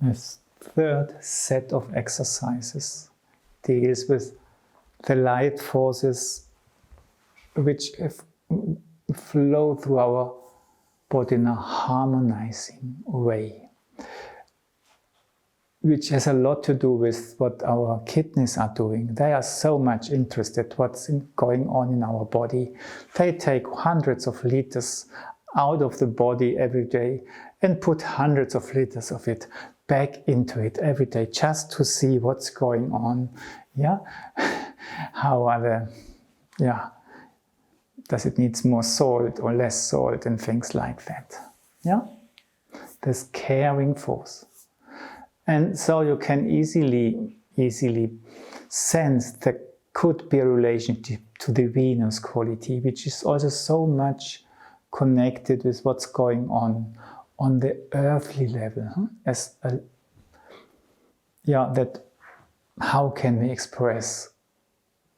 This third set of exercises deals with the light forces which flow through our body in a harmonizing way, which has a lot to do with what our kidneys are doing. They are so much interested what's going on in our body. They take hundreds of liters out of the body every day and put hundreds of liters of it back into it every day just to see what's going on. Yeah, how are the, does it need more salt or less salt and things like that. Yeah, this caring force. And so you can easily sense there could be a relationship to the Venus quality, which is also so much connected with what's going on the earthly level. That how can we express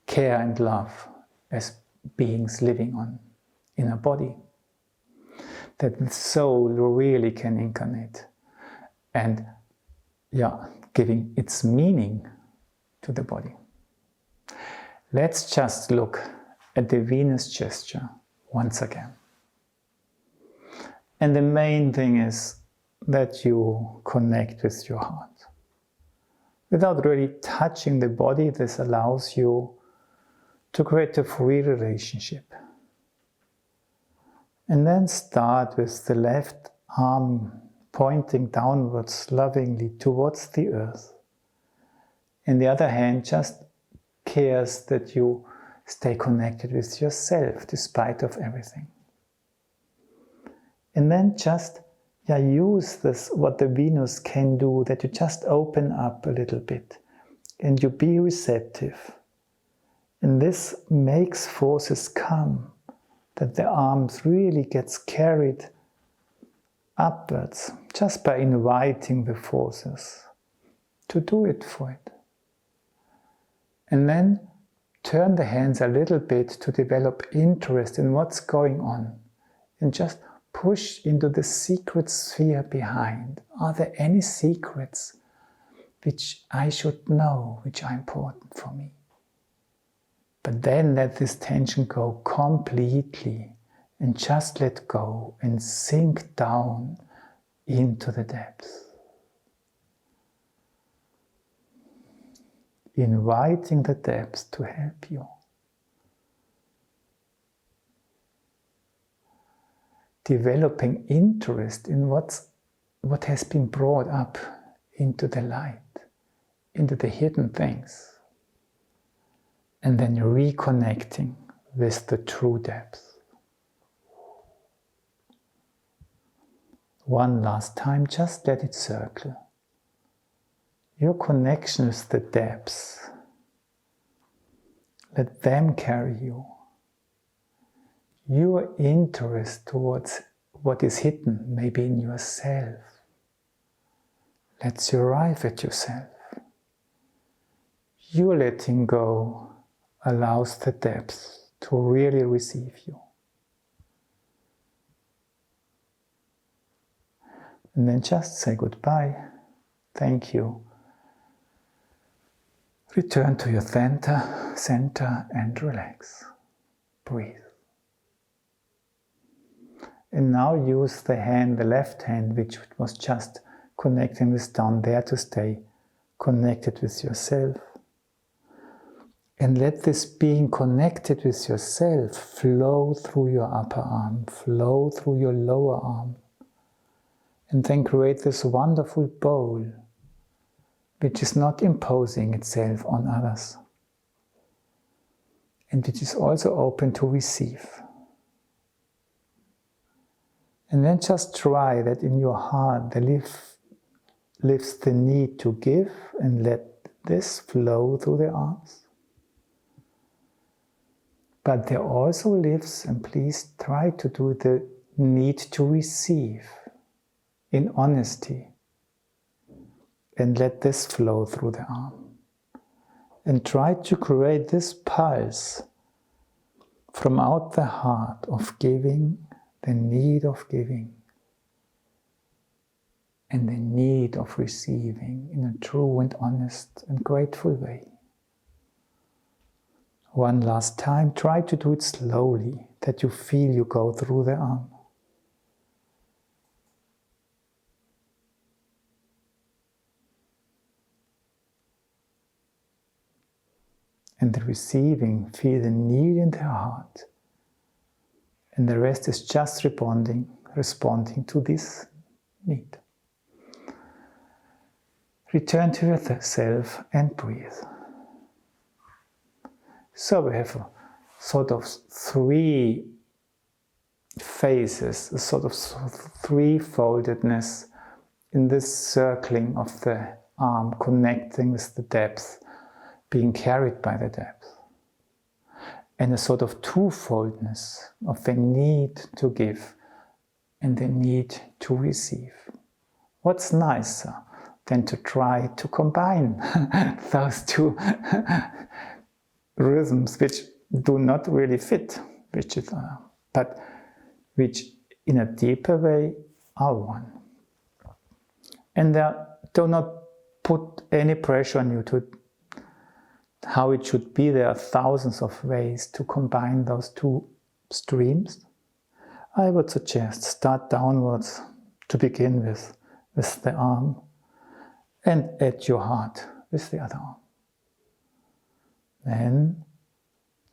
care and love as beings living in a body? That the soul really can incarnate and giving its meaning to the body. Let's just look at the Venus gesture once again. And the main thing is that you connect with your heart. Without really touching the body, this allows you to create a free relationship. And then start with the left arm pointing downwards lovingly towards the earth. And the other hand just cares that you stay connected with yourself despite of everything. And then just use this, what the Venus can do, that you just open up a little bit and you be receptive. And this makes forces come, that the arms really gets carried upwards just by inviting the forces to do it for it. And then turn the hands a little bit to develop interest in what's going on and just push into the secret sphere behind. Are there any secrets which I should know, which are important for me? But then let this tension go completely and just let go and sink down into the depths. Inviting the depths to help you. Developing interest in what has been brought up into the light, into the hidden things. And then reconnecting with the true depth. One last time, just let it circle. Your connection with the depths, let them carry you. Your interest towards what is hidden, maybe in yourself, lets you arrive at yourself. Your letting go allows the depths to really receive you. And then just say goodbye. Thank you. Return to your center and relax. Breathe. And now use the left hand, which was just connecting with down there, to stay connected with yourself. And let this being connected with yourself flow through your upper arm, flow through your lower arm. And then create this wonderful bowl, which is not imposing itself on others. And which is also open to receive. And then just try that in your heart there lives the need to give, and let this flow through the arms. But there also lives, and please try to do the need to receive in honesty. And let this flow through the arm. And try to create this pulse from out the heart of giving, the need of giving. and the need of receiving in a true and honest and grateful way. One last time, try to do it slowly, that you feel you go through the arm. And the receiving, feel the need in the heart. And the rest is just responding to this need. Return to yourself and breathe. So we have a sort of three phases, a sort of three-foldedness in this circling of the arm, connecting with the depth, being carried by the depth. And a sort of two-foldness of the need to give and the need to receive. What's nicer than to try to combine those two rhythms which do not really fit, but which in a deeper way are one. And do not put any pressure on you to how it should be. There are thousands of ways to combine those two streams. I would suggest start downwards to begin with the arm, and at your heart with the other arm. Then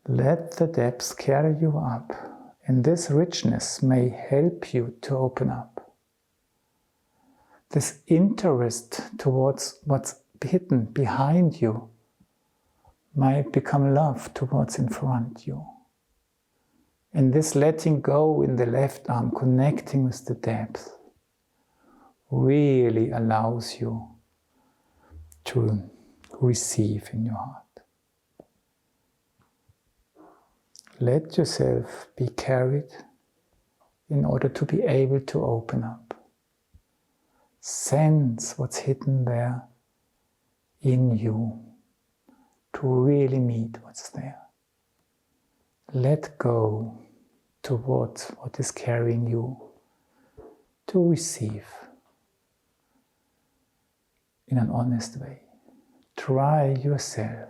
let the depths carry you up, and this richness may help you to open up. This interest towards what's hidden behind you might become love towards in front you. And this letting go in the left arm, connecting with the depth, really allows you to receive in your heart. Let yourself be carried in order to be able to open up. Sense what's hidden there in you to really meet what's there. Let go towards what is carrying you to receive in an honest way. Try yourself,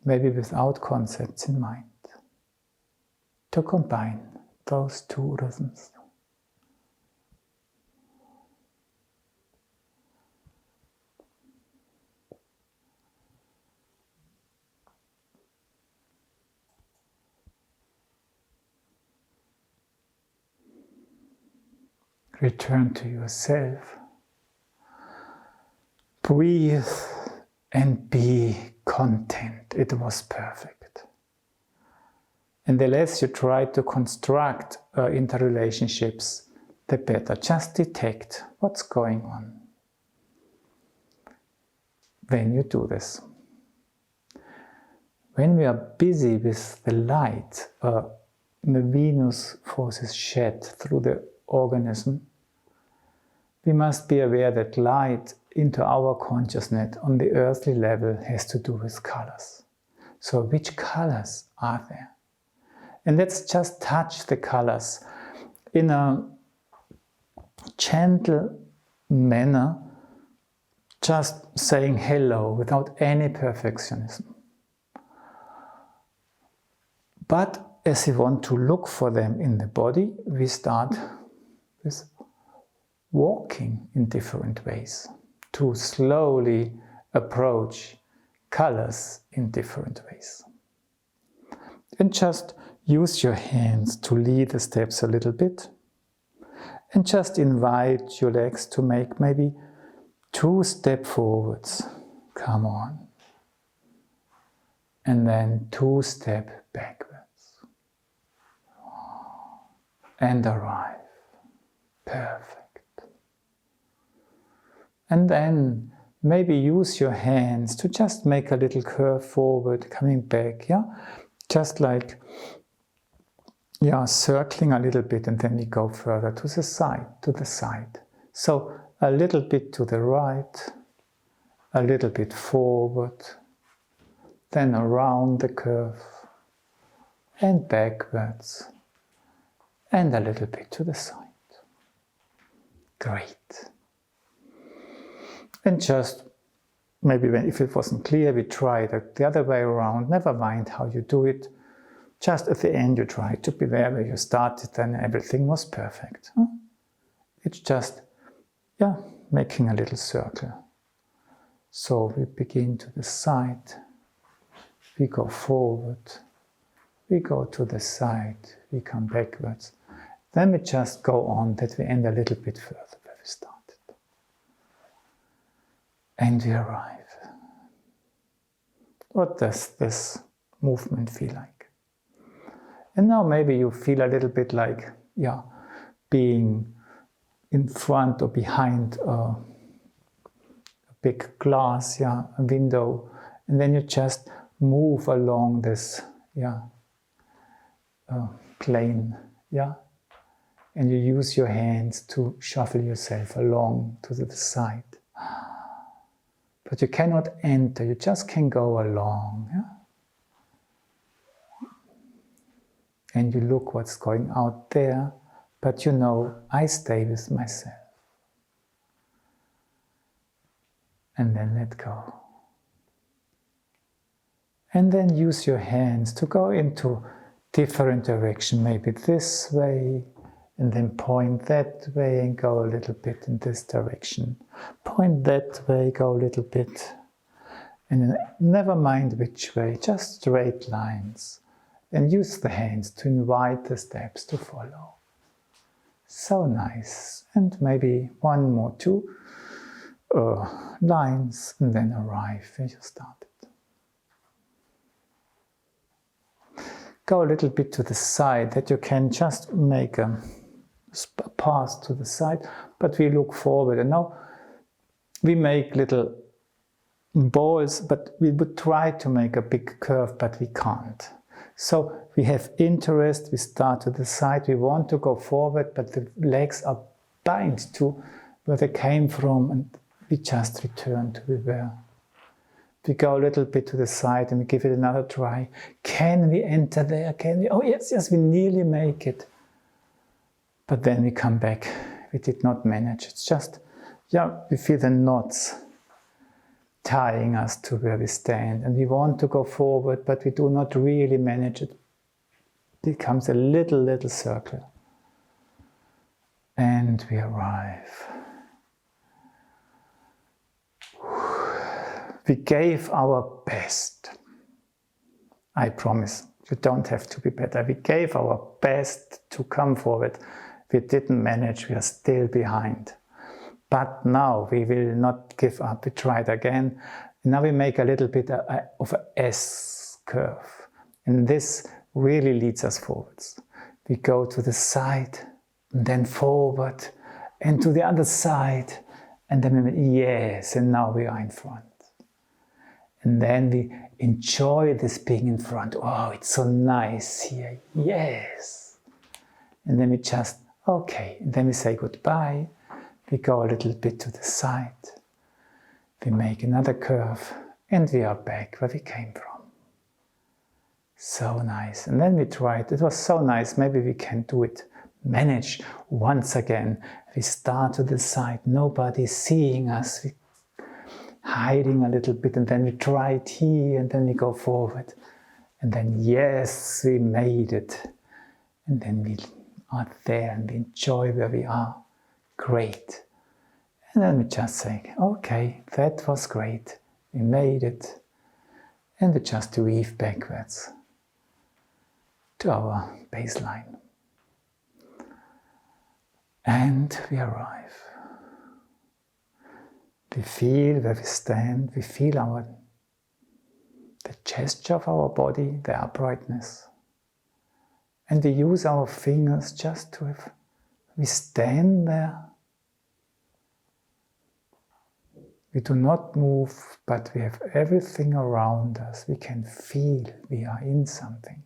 maybe without concepts in mind, to combine those two rhythms. Return to yourself. Breathe and be content. It was perfect. And the less you try to construct interrelationships, the better. Just detect what's going on when you do this. When we are busy with the light, the Venus forces shed through the organism, we must be aware that light into our consciousness on the earthly level has to do with colors. So which colors are there? And let's just touch the colors in a gentle manner, just saying hello without any perfectionism. But as we want to look for them in the body, we start with walking in different ways to slowly approach colors in different ways. And just use your hands to lead the steps a little bit, and just invite your legs to make maybe 2 steps forwards. Come on. And then 2 steps backwards. And arrive. Perfect. And then maybe use your hands to just make a little curve forward, coming back, yeah? Just like, yeah, circling a little bit, and then we go further to the side, So a little bit to the right, a little bit forward, then around the curve, and backwards, and a little bit to the side. Great. And just, maybe if it wasn't clear, we try it the other way around. Never mind how you do it. Just at the end you try to be there where you started and everything was perfect. It's just, making a little circle. So we begin to the side, we go forward, we go to the side, we come backwards. Then we just go on that we end a little bit further where we started. And we arrive. What does this movement feel like? And now maybe you feel a little bit like, being in front or behind a big glass, a window, and then you just move along this, plane, and you use your hands to shuffle yourself along to the side. But you cannot enter, you just can go along. And you look what's going out there, but you know, I stay with myself. And then let go. And then use your hands to go into different direction, maybe this way, and then point that way and go a little bit in this direction. Point that way, go a little bit. And then never mind which way, just straight lines. And use the hands to invite the steps to follow. So nice. And maybe one more, two lines, and then arrive where you started. Go a little bit to the side, that you can just make a path to the side, but we look forward. And now we make little balls, but we would try to make a big curve, but we can't. So we have interest, we start to the side, we want to go forward, but the legs are bind to where they came from, and we just return to where we were. We go a little bit to the side and we give it another try. Can we enter there? Can we? Oh yes, we nearly make it. But then we come back. We did not manage. It's just, we feel the knots tying us to where we stand. And we want to go forward, but we do not really manage it. It becomes a little circle. And we arrive. We gave our best. I promise, you don't have to be better. We gave our best to come forward. We didn't manage, we are still behind. But now we will not give up. We try it again. Now we make a little bit of an S curve. And this really leads us forwards. We go to the side, and then forward, and to the other side. And then and now we are in front. And then we enjoy this being in front. Oh, it's so nice here. Yes. And then we just, okay. And then we say goodbye. We go a little bit to the side. We make another curve. And we are back where we came from. So nice. And then we tried. It was so nice. Maybe we can do it. Manage once again. We start to the side. Nobody seeing us. We hiding a little bit, and then we try it here, and then we go forward. And then, yes, we made it. And then we are there, and we enjoy where we are. Great. And then we just say, okay, that was great. We made it. And we just weave backwards to our baseline. And we arrive. We feel where we stand, we feel the gesture of our body, the uprightness. And we use our fingers just to we stand there. We do not move, but we have everything around us. We can feel we are in something.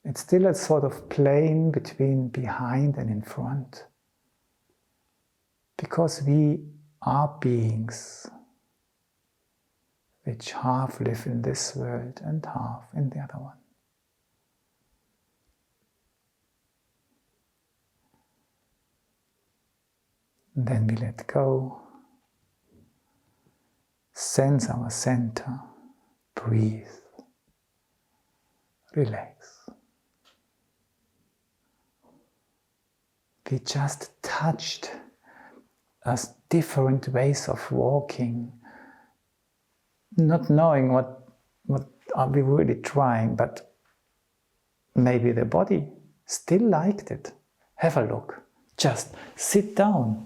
It's still a sort of plane between behind and in front. Because we are beings which half live in this world and half in the other one. And then we let go. Sense our center. Breathe. Relax. We just touched us different ways of walking, not knowing what are we really trying, but maybe the body still liked it. Have a look. Just sit down.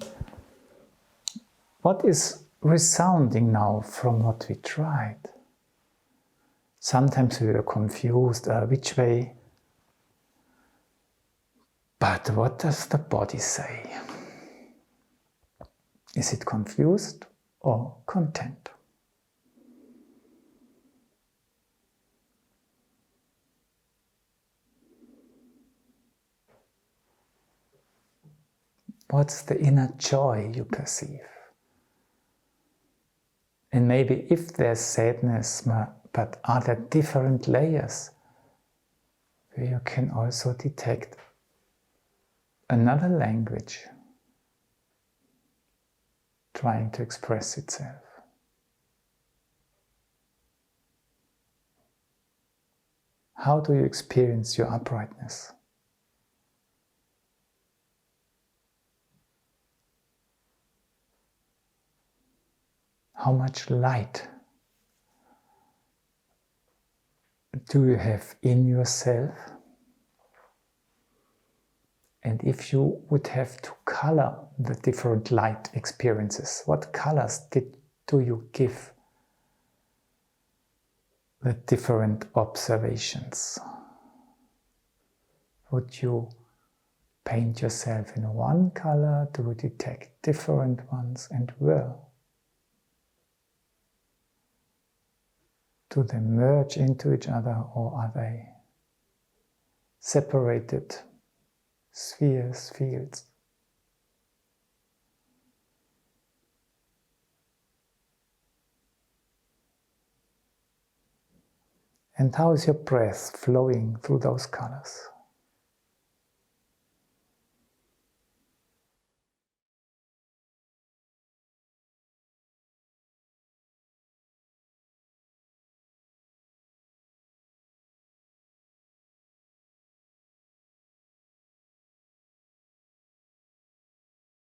What is resounding now from what we tried? Sometimes we were confused, which way? But what does the body say? Is it confused or content? What's the inner joy you perceive? And maybe if there's sadness, but are there different layers where you can also detect another language trying to express itself? How do you experience your uprightness? How much light do you have in yourself? And if you would have to color the different light experiences, what colors do you give the different observations? Would you paint yourself in one color? Do you detect different ones, and where? Do they merge into each other, or are they separated spheres, fields? And how is your breath flowing through those colors?